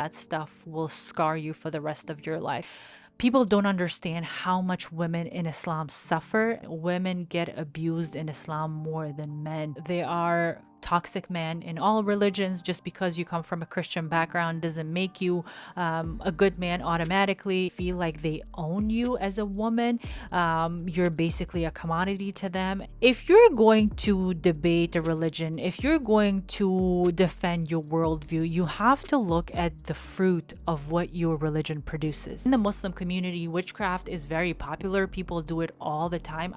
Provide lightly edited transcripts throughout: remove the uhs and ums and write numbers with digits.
that stuff will scar you for the rest of your life. People don't understand how much women in Islam suffer. Women get abused in Islam more than men. They are toxic men in all religions. Just because you come from a Christian background doesn't make you a good man automatically. Feel like they own you as a woman. You're basically a commodity to them. If you're going to debate a religion, if you're going to defend your worldview, you have to look at the fruit of what your religion produces. In the Muslim community, witchcraft is very popular. People do it all the time.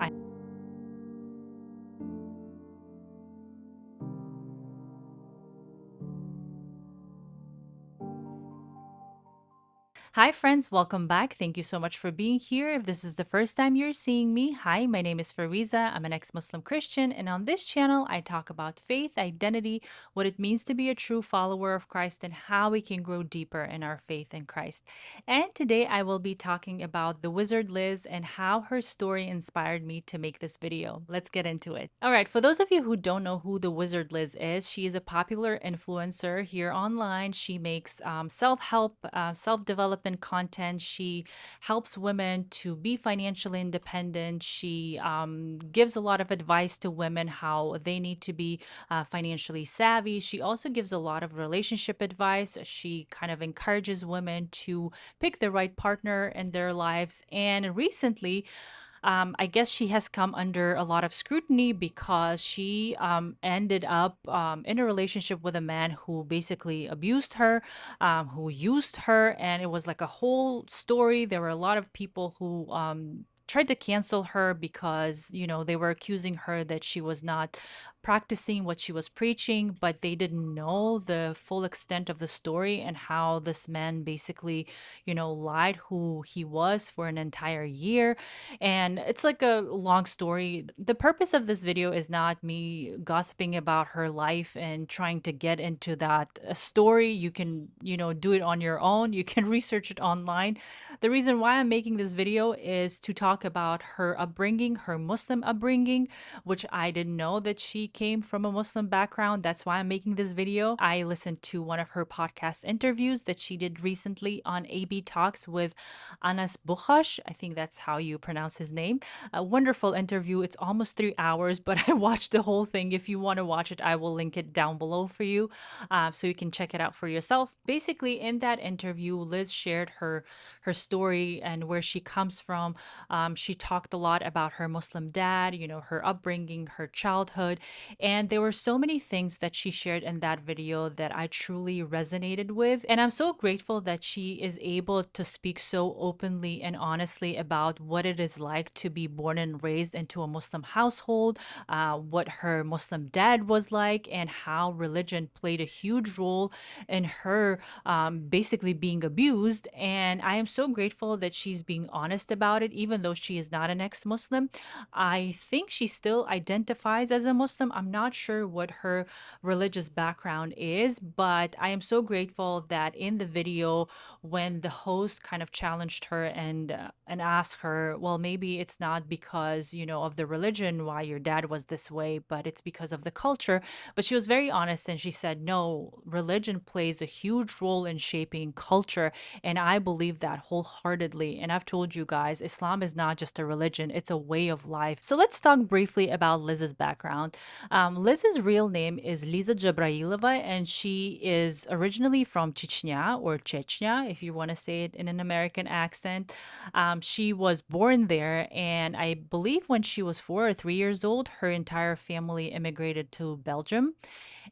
Hi, friends, welcome back. Thank you so much for being here. If this is the first time you're seeing me, hi, my name is Fariza. I'm an ex Muslim Christian, and on this channel, I talk about faith, identity, what it means to be a true follower of Christ, and how we can grow deeper in our faith in Christ. And today, I will be talking about the wizard Liz and how her story inspired me to make this video. Let's get into it. All right, for those of you who don't know who the wizard Liz is, she is a popular influencer here online. She makes self help, self development content. She helps women to be financially independent. She gives a lot of advice to women how they need to be financially savvy. She also gives a lot of relationship advice. She kind of encourages women to pick the right partner in their lives. And recently, I guess she has come under a lot of scrutiny because she ended up in a relationship with a man who basically abused her, who used her, and it was like a whole story. There were a lot of people who tried to cancel her because, they were accusing her that she was not practicing what she was preaching, but they didn't know the full extent of the story and how this man basically, lied who he was for an entire year. And it's like a long story. The purpose of this video is not me gossiping about her life and trying to get into that story. You can, do it on your own. You can research it online. The reason why I'm making this video is to talk about her upbringing, her Muslim upbringing, which I didn't know that she came from a Muslim background. That's why I'm making this video. I listened to one of her podcast interviews that she did recently on AB Talks with Anas Bukhash. I think that's how you pronounce his name. A wonderful interview. It's almost 3 hours, but I watched the whole thing. If you want to watch it, I will link it down below for you so you can check it out for yourself. Basically, in that interview, Liz shared her story and where she comes from. She talked a lot about her Muslim dad, her upbringing, her childhood, and there were so many things that she shared in that video that I truly resonated with. And I'm so grateful that she is able to speak so openly and honestly about what it is like to be born and raised into a Muslim household, what her Muslim dad was like, and how religion played a huge role in her basically being abused. And I am so grateful that she's being honest about it, even though she is not an ex Muslim. I think she still identifies as a Muslim. I'm not sure what her religious background is, but I am so grateful that in the video, when the host kind of challenged her and asked her, well, maybe it's not because, of the religion why your dad was this way, but it's because of the culture. But she was very honest and she said, no, religion plays a huge role in shaping culture. And I believe that wholeheartedly. And I've told you guys, Islam is not just a religion, it's a way of life. So let's talk briefly about Liz's background. Liz's real name is Liza Jabrailova, and she is originally from Chechnya or Chechnya, if you want to say it in an American accent. She was born there, and I believe when she was 4 or 3 years old, her entire family immigrated to Belgium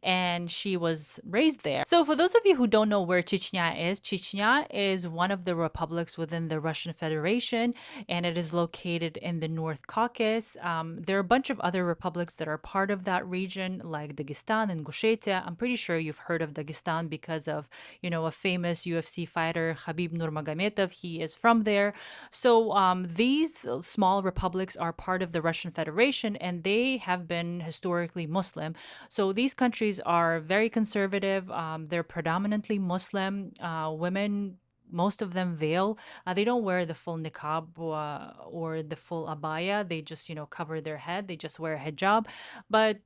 and she was raised there. So, for those of you who don't know where Chechnya is one of the republics within the Russian Federation, and it is located in the North Caucasus. There are a bunch of other republics that are part of that region, like Dagestan and Ingushetia. I'm pretty sure you've heard of Dagestan because of, a famous UFC fighter, Khabib Nurmagomedov. He is from there. So, these small republics are part of the Russian Federation, and they have been historically Muslim. So these countries are very conservative. They're predominantly Muslim. Women, most of them veil. They don't wear the full niqab or the full abaya. They just, cover their head. They just wear a hijab. But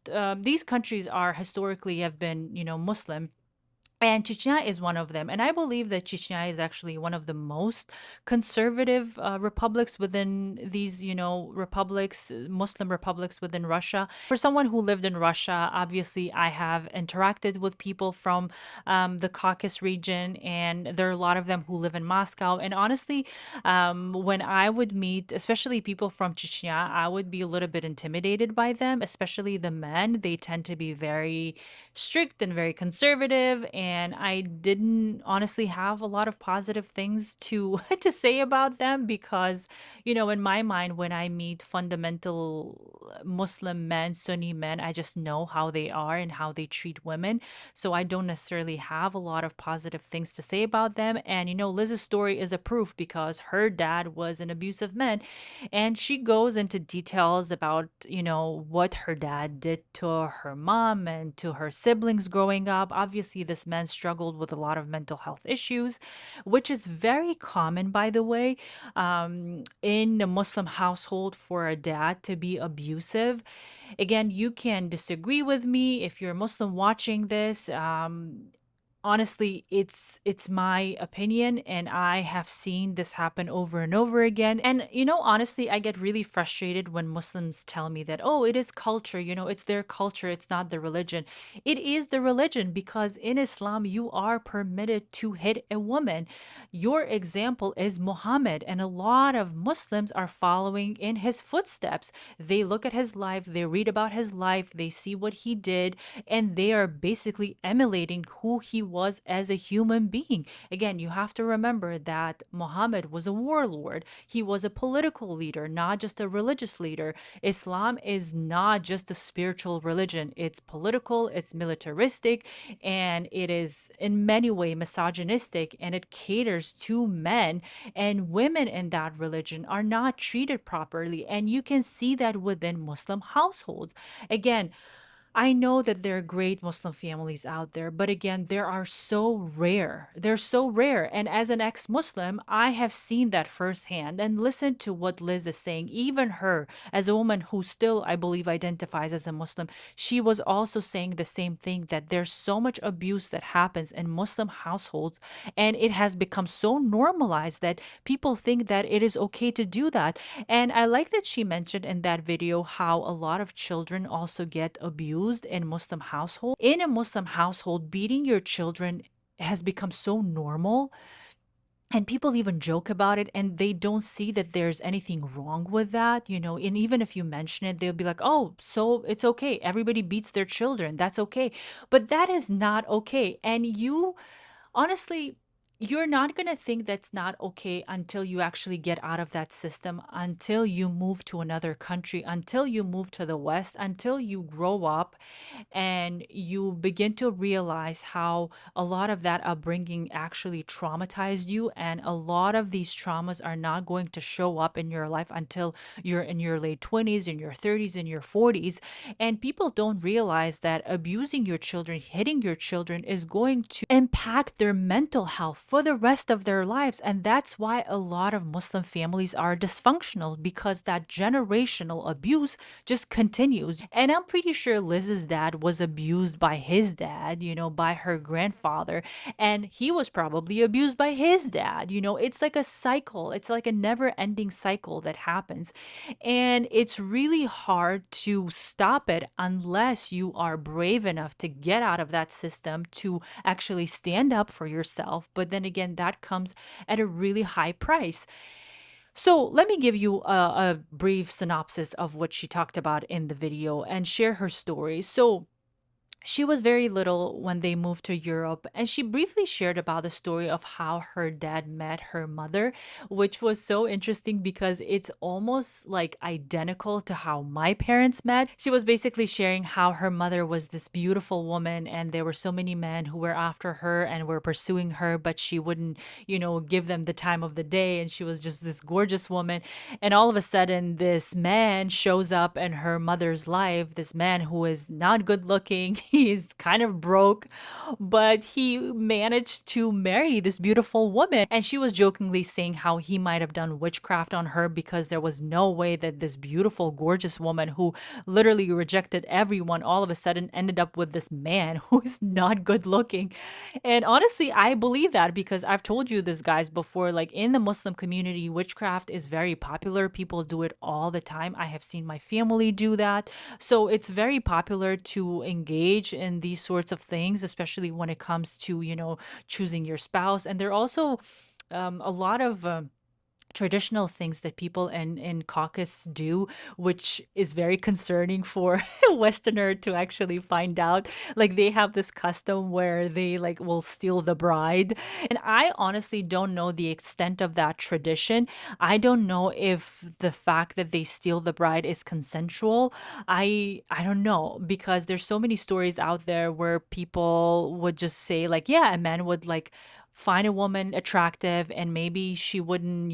these countries are historically have been, Muslim. And Chechnya is one of them. And I believe that Chechnya is actually one of the most conservative republics within these, republics, Muslim republics within Russia. For someone who lived in Russia, obviously I have interacted with people from the Caucasus region, and there are a lot of them who live in Moscow. And honestly, when I would meet, especially people from Chechnya, I would be a little bit intimidated by them, especially the men. They tend to be very strict and very conservative, and I didn't honestly have a lot of positive things to to say about them because, in my mind, when I meet fundamental Muslim men, Sunni men, I just know how they are and how they treat women. So I don't necessarily have a lot of positive things to say about them. And Liz's story is a proof because her dad was an abusive man, and she goes into details about, what her dad did to her mom and to her siblings growing up. Obviously, this man struggled with a lot of mental health issues, which is very common, by the way, in a Muslim household for a dad to be abusive. Again, you can disagree with me if you're Muslim watching this. Honestly, it's my opinion, and I have seen this happen over and over again. And honestly, I get really frustrated when Muslims tell me that, oh, it is culture, it's their culture, it's not the religion. It is the religion, because in Islam you are permitted to hit a woman. Your example is Muhammad, and a lot of Muslims are following in his footsteps. They look at his life, they read about his life, they see what he did, and they are basically emulating who he was as a human being. Again, you have to remember that Muhammad was a warlord. He was a political leader, not just a religious leader. Islam is not just a spiritual religion. It's political, it's militaristic, and it is in many ways misogynistic, and it caters to men, and women in that religion are not treated properly. And you can see that within Muslim households. Again, I know that there are great Muslim families out there, but again, there are so rare. They're so rare. And as an ex Muslim, I have seen that firsthand and listened to what Liz is saying. Even her, as a woman who still, I believe, identifies as a Muslim, she was also saying the same thing, that there's so much abuse that happens in Muslim households, and it has become so normalized that people think that it is okay to do that. And I like that she mentioned in that video how a lot of children also get abused in Muslim household. In a Muslim household, beating your children has become so normal, and people even joke about it, and they don't see that there's anything wrong with that, and even if you mention it, they'll be like, oh, so it's okay, everybody beats their children, that's okay. But that is not okay. And you honestly, you're not going to think that's not okay until you actually get out of that system, until you move to another country, until you move to the West, until you grow up and you begin to realize how a lot of that upbringing actually traumatized you. And a lot of these traumas are not going to show up in your life until you're in your late 20s, in your 30s, in your 40s. And people don't realize that abusing your children, hitting your children is going to impact their mental health for the rest of their lives. And that's why a lot of Muslim families are dysfunctional, because that generational abuse just continues. And I'm pretty sure Liz's dad was abused by his dad, by her grandfather, and he was probably abused by his dad. It's like a cycle, it's like a never ending cycle that happens. And it's really hard to stop it unless you are brave enough to get out of that system, to actually stand up for yourself. But then again, that comes at a really high price. So let me give you a brief synopsis of what she talked about in the video and share her story. So she was very little when they moved to Europe, and she briefly shared about the story of how her dad met her mother, which was so interesting because it's almost like identical to how my parents met. She was basically sharing how her mother was this beautiful woman, and there were so many men who were after her and were pursuing her, but she wouldn't, give them the time of the day, and she was just this gorgeous woman. And all of a sudden, this man shows up in her mother's life, this man who is not good looking, he is kind of broke, but he managed to marry this beautiful woman. And she was jokingly saying how he might have done witchcraft on her because there was no way that this beautiful, gorgeous woman who literally rejected everyone all of a sudden ended up with this man who is not good looking. And honestly, I believe that because I've told you this, guys, before. Like in the Muslim community, witchcraft is very popular. People do it all the time. I have seen my family do that. So it's very popular to engage in these sorts of things, especially when it comes to, choosing your spouse. And there are also a lot of traditional things that people in Caucasus do, which is very concerning for a Westerner to actually find out. Like they have this custom where they like will steal the bride, and I honestly don't know the extent of that tradition. I don't know if the fact that they steal the bride is consensual. I don't know because there's so many stories out there where people would just say like, yeah, a man would like find a woman attractive and maybe she wouldn't,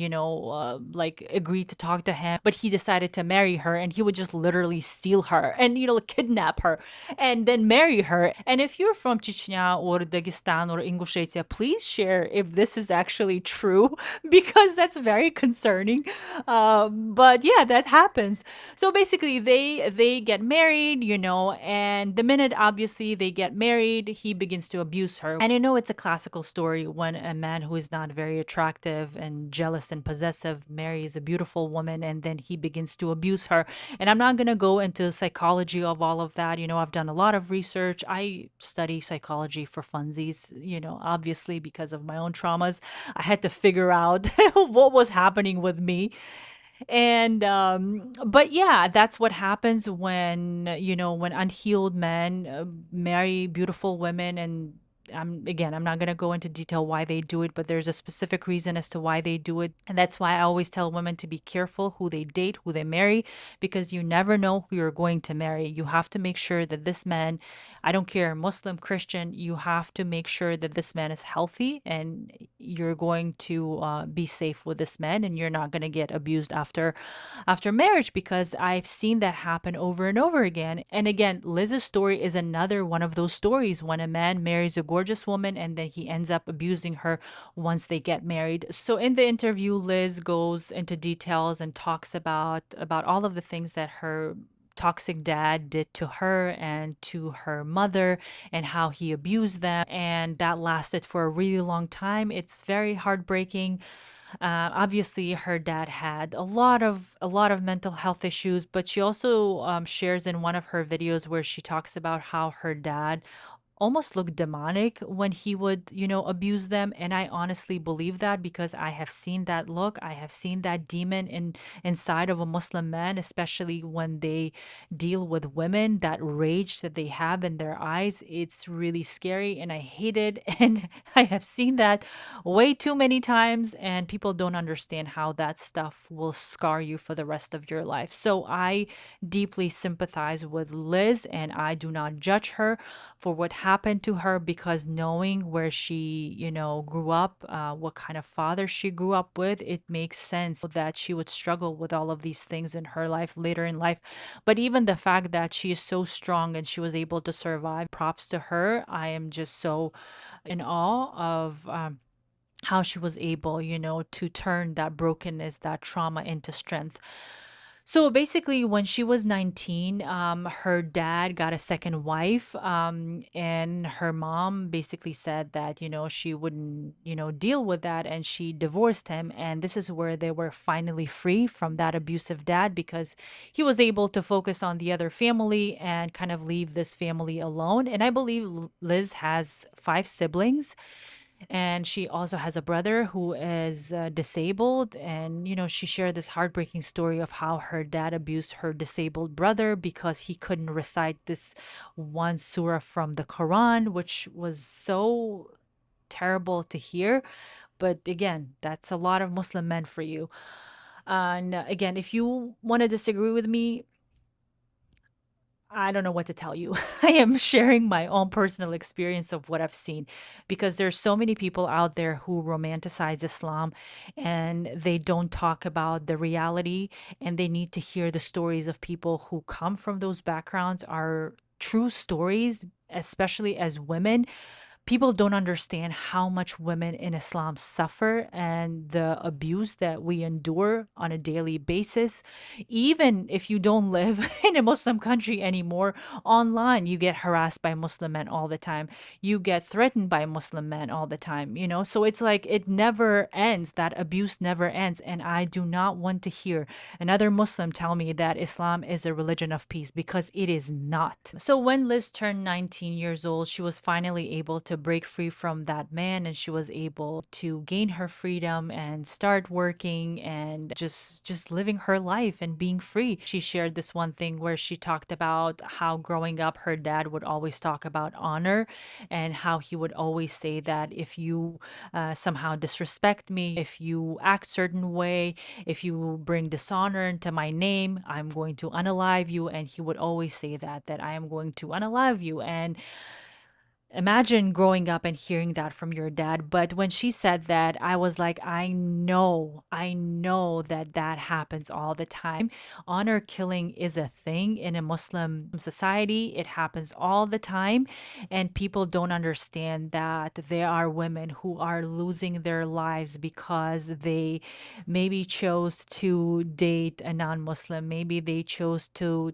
like agree to talk to him, but he decided to marry her and he would just literally steal her and, kidnap her and then marry her. And if you're from Chechnya or Dagestan or Ingushetia, please share if this is actually true because that's very concerning. But yeah, that happens. So basically, they get married, and the minute obviously they get married, he begins to abuse her. And it's a classical story when a man who is not very attractive and jealous and possessive marries a beautiful woman, and then he begins to abuse her. And I'm not gonna go into psychology of all of that. I've done a lot of research. I study psychology for funsies. Obviously because of my own traumas, I had to figure out what was happening with me. And but yeah, that's what happens when when unhealed men marry beautiful women. And I'm not going to go into detail why they do it, but there's a specific reason as to why they do it. And that's why I always tell women to be careful who they date, who they marry, because you never know who you're going to marry. You have to make sure that this man, I don't care, Muslim, Christian, you have to make sure that this man is healthy and you're going to be safe with this man, and you're not going to get abused after marriage, because I've seen that happen over and over again. And again, Liz's story is another one of those stories when a man marries a gorgeous woman and then he ends up abusing her once they get married. So in the interview, Liz goes into details and talks about all of the things that her toxic dad did to her and to her mother and how he abused them, and that lasted for a really long time. It's very heartbreaking. Obviously, her dad had a lot of mental health issues, but she also shares in one of her videos where she talks about how her dad almost looked demonic when he would, abuse them. And I honestly believe that because I have seen that look. I have seen that demon inside of a Muslim man, especially when they deal with women, that rage that they have in their eyes. It's really scary and I hate it. And I have seen that way too many times, and people don't understand how that stuff will scar you for the rest of your life. So I deeply sympathize with Liz and I do not judge her for what happened to her, because knowing where she, grew up, what kind of father she grew up with, it makes sense that she would struggle with all of these things in her life later in life. But even the fact that she is so strong and she was able to survive, props to her. I am just so in awe of how she was able, to turn that brokenness, that trauma into strength. So basically, when she was 19, her dad got a second wife, and her mom basically said that, she wouldn't, deal with that, and she divorced him. And this is where they were finally free from that abusive dad, because he was able to focus on the other family and kind of leave this family alone. And I believe Liz has five siblings, and she also has a brother who is disabled. And she shared this heartbreaking story of how her dad abused her disabled brother because he couldn't recite this one surah from the Quran, which was so terrible to hear. But again, that's a lot of Muslim men for you. And again, if you want to disagree with me, I don't know what to tell you. I am sharing my own personal experience of what I've seen, because there's so many people out there who romanticize Islam and they don't talk about the reality, and they need to hear the stories of people who come from those backgrounds are true stories. especially as women, people don't understand how much women in Islam suffer and the abuse that we endure on a daily basis. Even if you don't live in a Muslim country anymore, online you get harassed by Muslim men all the time. You get threatened by Muslim men all the time, you know? So it's like it never ends. That abuse never ends. And I do not want to hear another Muslim tell me that Islam is a religion of peace, because it is not. So when Liz turned 19 years old, she was finally able to break free from that man, and she was able to gain her freedom and start working and just living her life and being free. She shared this one thing where she talked about how growing up her dad would always talk about honor, and how he would always say that if you somehow disrespect me, if you act certain way, if you bring dishonor into my name, I'm going to unalive you. And he would always say that I am going to unalive you. And imagine growing up and hearing that from your dad. But when she said that, I was like, I know that that happens all the time. Honor killing is a thing in a Muslim society. It happens all the time. And people don't understand that there are women who are losing their lives because they maybe chose to date a non Muslim. Maybe they chose to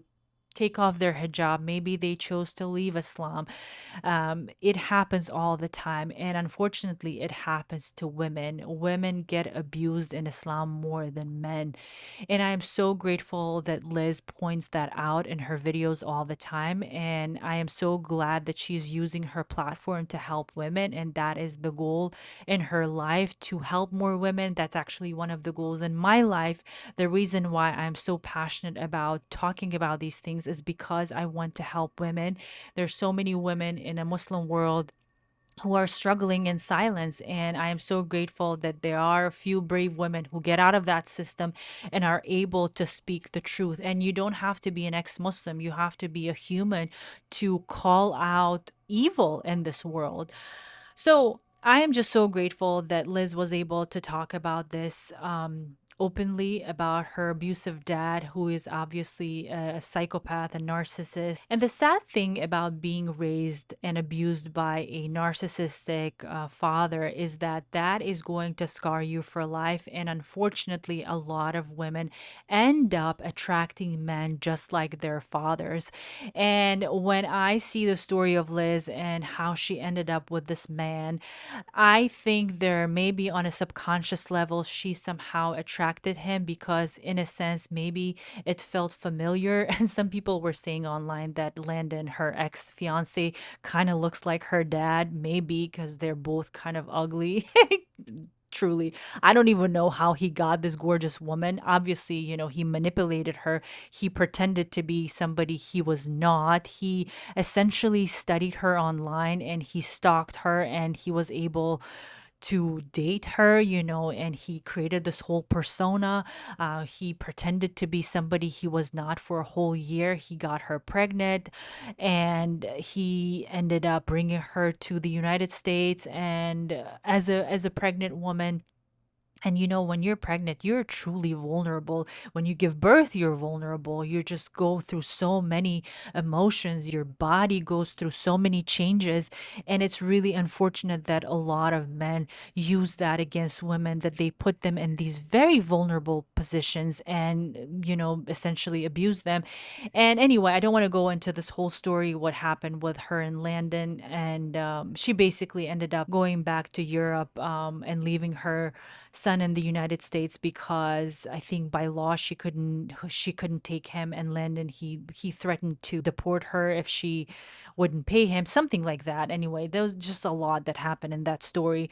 take off their hijab. Maybe they chose to leave Islam. It happens all the time. And unfortunately, it happens to women. Women get abused in Islam more than men. And I am so grateful that Liz points that out in her videos all the time. And I am so glad that she's using her platform to help women. And that is the goal in her life, to help more women. That's actually one of the goals in my life. The reason why I'm so passionate about talking about these things is because I want to help women. There's so many women in a Muslim world who are struggling in silence. And I am so grateful that there are a few brave women who get out of that system and are able to speak the truth. And you don't have to be an ex Muslim, you have to be a human to call out evil in this world. So I am just so grateful that Liz was able to talk about this openly, about her abusive dad, who is obviously a psychopath, a narcissist. And the sad thing about being raised and abused by a narcissistic father is that that is going to scar you for life. And unfortunately, a lot of women end up attracting men just like their fathers. And when I see the story of Liz and how she ended up with this man, I think there maybe on a subconscious level, she somehow attracted him because, in a sense, maybe it felt familiar. And some people were saying online that Landon, her ex fiance, kind of looks like her dad, maybe because they're both kind of ugly. Truly, I don't even know how he got this gorgeous woman. Obviously, he manipulated her. He pretended to be somebody he was not. He essentially studied her online and he stalked her, and he was able to date her, and he created this whole persona. He pretended to be somebody he was not for a whole year. He got her pregnant, and he ended up bringing her to the United States. And as a pregnant woman, and when you're pregnant, you're truly vulnerable. When you give birth, you're vulnerable. You just go through so many emotions. Your body goes through so many changes. And it's really unfortunate that a lot of men use that against women, that they put them in these very vulnerable positions and, essentially abuse them. And anyway, I don't want to go into this whole story, what happened with her and Landon. And she basically ended up going back to Europe and leaving her son in the United States because I think by law she couldn't take him. And Landon, he threatened to deport her if she wouldn't pay him, something like that. Anyway, there was just a lot that happened in that story.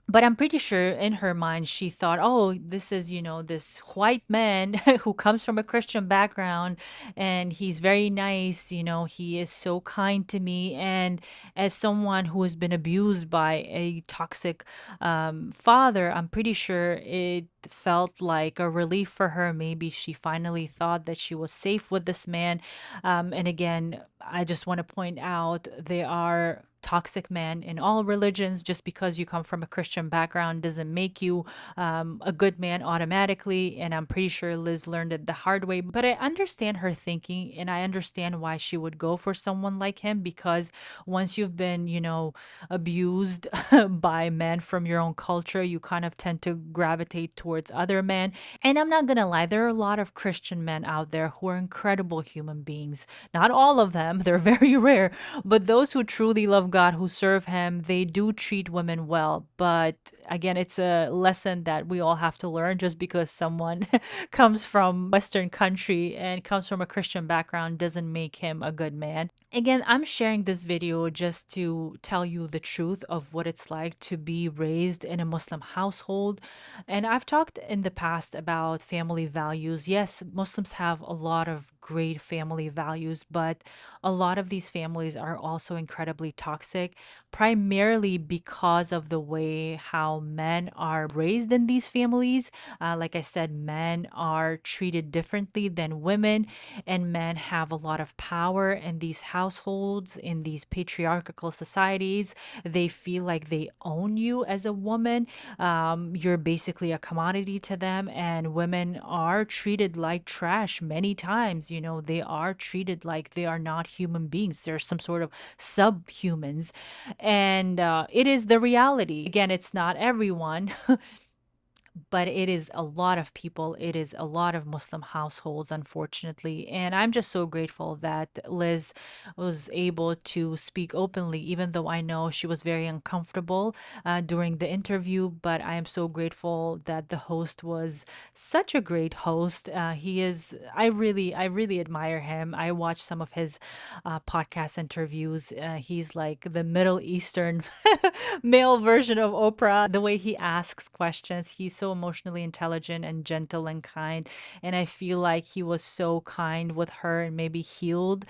But I'm pretty sure in her mind, she thought, oh, this is, this white man who comes from a Christian background, and he's very nice. He is so kind to me. And as someone who has been abused by a toxic father, I'm pretty sure it felt like a relief for her. Maybe she finally thought that she was safe with this man. And again, I just want to point out there are toxic men in all religions. Just because you come from a Christian background doesn't make you a good man automatically. And I'm pretty sure Liz learned it the hard way. But I understand her thinking, and I understand why she would go for someone like him, because once you've been, abused by men from your own culture, you kind of tend to gravitate towards other men. And I'm not gonna lie, there are a lot of Christian men out there who are incredible human beings. Not all of them, they're very rare, but those who truly love God, who serve Him, they do treat women well. But again, it's a lesson that we all have to learn. Just because someone comes from Western country and comes from a Christian background doesn't make him a good man. Again, I'm sharing this video just to tell you the truth of what it's like to be raised in a Muslim household. And I've talked in the past about family values. Yes, Muslims have a lot of great family values, but a lot of these families are also incredibly toxic, primarily because of the way how men are raised in these families. Like I said, men are treated differently than women, and men have a lot of power in these households, in these patriarchal societies. They feel like they own you as a woman. You're basically a commodity to them, and women are treated like trash many times. They are treated like they are not human beings. They're some sort of subhumans. And it is the reality. Again, it's not everyone, but it is a lot of people. It is a lot of Muslim households, unfortunately. And I'm just so grateful that Liz was able to speak openly, even though I know she was very uncomfortable during the interview. But I am so grateful that the host was such a great host. I really admire him. I watched some of his podcast interviews. He's like the Middle Eastern male version of Oprah. The way he asks questions, he's so emotionally intelligent and gentle and kind. And I feel like he was so kind with her and maybe healed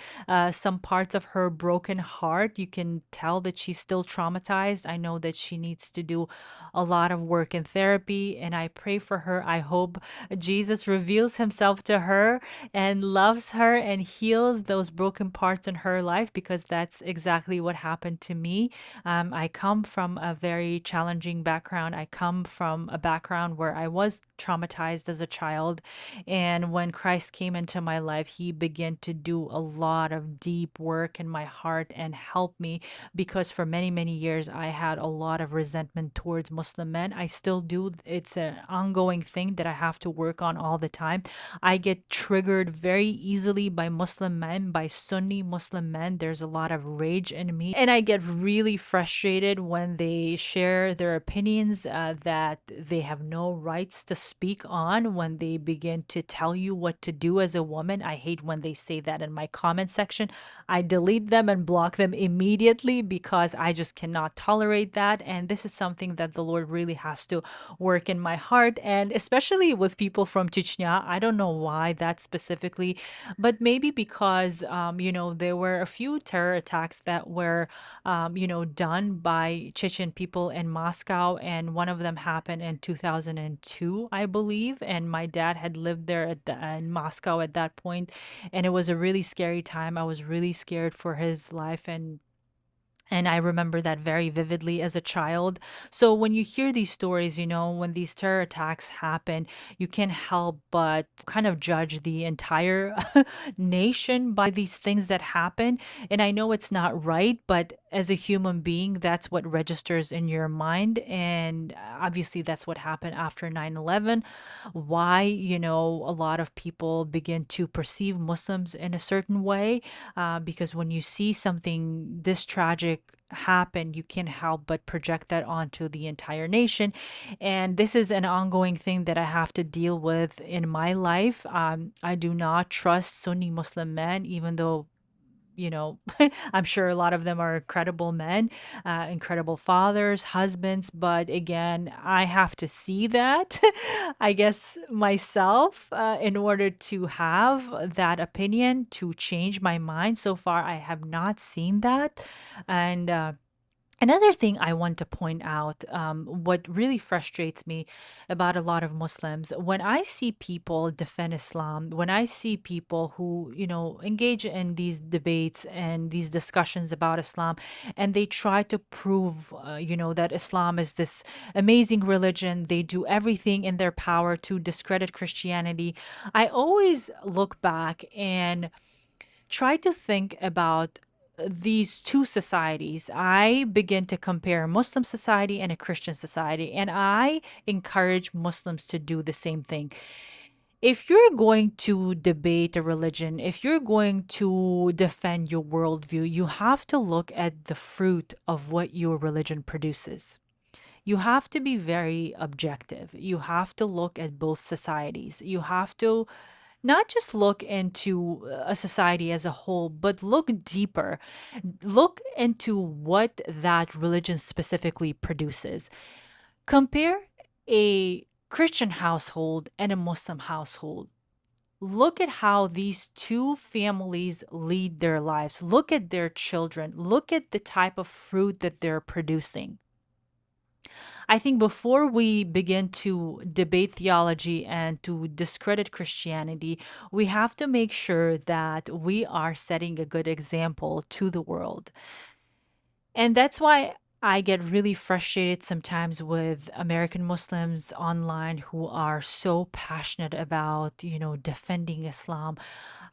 some parts of her broken heart. You can tell that she's still traumatized. I know that she needs to do a lot of work in therapy, and I pray for her. I hope Jesus reveals himself to her and loves her and heals those broken parts in her life, because that's exactly what happened to me. I come from a very challenging background. I come from a background where I was traumatized as a child. And when Christ came into my life, he began to do a lot of deep work in my heart and help me, because for many, many years, I had a lot of resentment towards Muslim men. I still do. It's an ongoing thing that I have to work on all the time. I get triggered very easily by Muslim men, by Sunni Muslim men. There's a lot of rage in me. And I get really frustrated when they share their opinions that they have no rights to speak on, when they begin to tell you what to do as a woman. I hate when they say that in my comment section. I delete them and block them immediately, because I just cannot tolerate that. And this is something that the Lord really has to work in my heart. And especially with people from Chechnya, I don't know why that specifically, but maybe because, there were a few terror attacks that were, done by Chechen people in Moscow. And one of them happened in 2002, I believe. And my dad had lived there in Moscow at that point, and it was a really scary time. I was really scared for his life, and I remember that very vividly as a child. So when you hear these stories, when these terror attacks happen, you can't help but kind of judge the entire nation by these things that happen. And I know it's not right, but as a human being, that's what registers in your mind. And obviously, that's what happened after 9/11. Why, a lot of people begin to perceive Muslims in a certain way, because when you see something this tragic happen, you can't help but project that onto the entire nation. And this is an ongoing thing that I have to deal with in my life. I do not trust Sunni Muslim men, even though, I'm sure a lot of them are incredible men, incredible fathers, husbands. But again, I have to see that, I guess, myself, in order to have that opinion, to change my mind. So far, I have not seen that. And Another thing I want to point out, what really frustrates me about a lot of Muslims, when I see people defend Islam, when I see people who, engage in these debates and these discussions about Islam, and they try to prove, that Islam is this amazing religion, they do everything in their power to discredit Christianity. I always look back and try to think about these two societies. I begin to compare Muslim society and a Christian society, and I encourage Muslims to do the same thing. If you're going to debate a religion, if you're going to defend your worldview, you have to look at the fruit of what your religion produces. You have to be very objective. You have to look at both societies. You have to not just look into a society as a whole, but look deeper. Look into what that religion specifically produces. Compare a Christian household and a Muslim household. Look at how these two families lead their lives. Look at their children. Look at the type of fruit that they're producing. I think before we begin to debate theology and to discredit Christianity, we have to make sure that we are setting a good example to the world. And that's why I get really frustrated sometimes with American Muslims online who are so passionate about, defending Islam.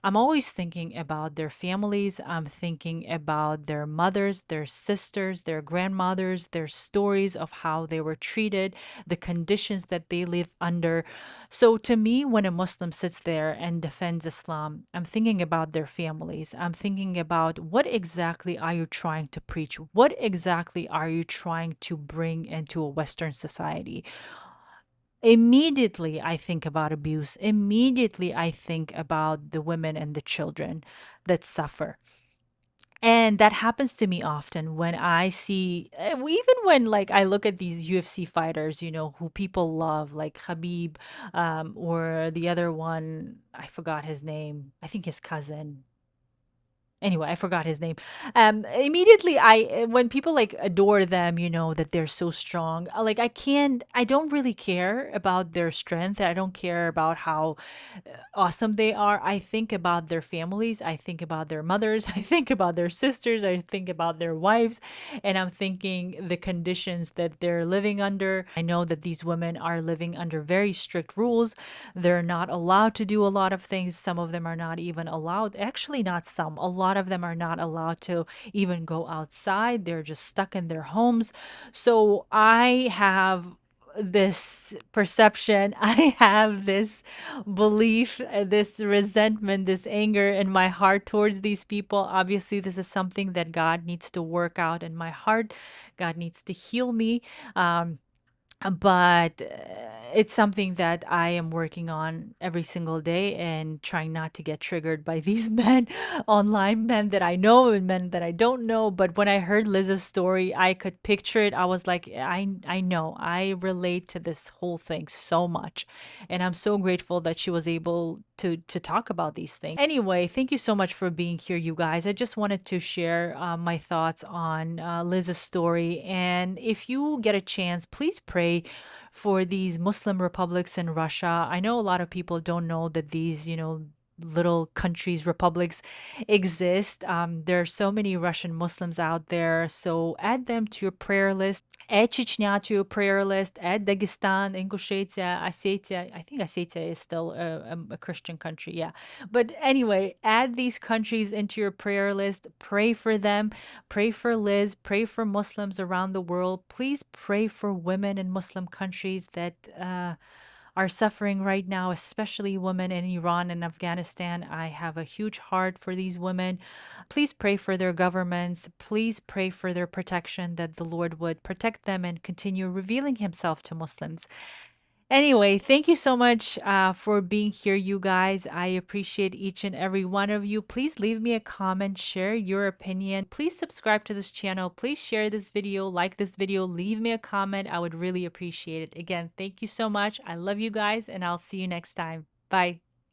I'm always thinking about their families. I'm thinking about their mothers, their sisters, their grandmothers, their stories of how they were treated, the conditions that they live under. So, to me, when a Muslim sits there and defends Islam, I'm thinking about their families. I'm thinking about what exactly are you trying to preach? What exactly are you trying to bring into a Western society? Immediately, I think about abuse. Immediately, I think about the women and the children that suffer. And that happens to me often when I see, even when like I look at these UFC fighters, who people love, like Khabib, or the other one, I forgot his name. I think his cousin. Anyway, I forgot his name. Immediately, when people like adore them, that they're so strong. Like I don't really care about their strength. I don't care about how awesome they are. I think about their families. I think about their mothers. I think about their sisters. I think about their wives. And I'm thinking the conditions that they're living under. I know that these women are living under very strict rules. They're not allowed to do a lot of things. Some of them are not even allowed. Actually, not some. A lot of them are not allowed to even go outside. They're just stuck in their homes. So I have this perception, I have this belief, this resentment, this anger in my heart towards these people. Obviously, this is something that God needs to work out in my heart. God needs to heal me. But it's something that I am working on every single day and trying not to get triggered by these men online, men that I know and men that I don't know. But when I heard Liz's story, I could picture it. I was like, I know, I relate to this whole thing so much. And I'm so grateful that she was able to talk about these things. Anyway, thank you so much for being here, you guys. I just wanted to share my thoughts on Liz's story. And if you get a chance, please pray for these Muslim republics in Russia. I know a lot of people don't know that these, little countries, republics exist. There are so many Russian Muslims out there. So add them to your prayer list. Add Chechnya to your prayer list. Add Dagestan, Ingushetia, Ossetia. I think Ossetia is still a Christian country. Yeah. But anyway, add these countries into your prayer list. Pray for them. Pray for Liz. Pray for Muslims around the world. Please pray for women in Muslim countries that are suffering right now, especially women in Iran and Afghanistan. I have a huge heart for these women. Please pray for their governments. Please pray for their protection, that the Lord would protect them and continue revealing himself to Muslims. Anyway, thank you so much for being here, you guys. I appreciate each and every one of you. Please leave me a comment, share your opinion. Please subscribe to this channel. Please share this video, like this video, leave me a comment. I would really appreciate it. Again, thank you so much. I love you guys, and I'll see you next time. Bye.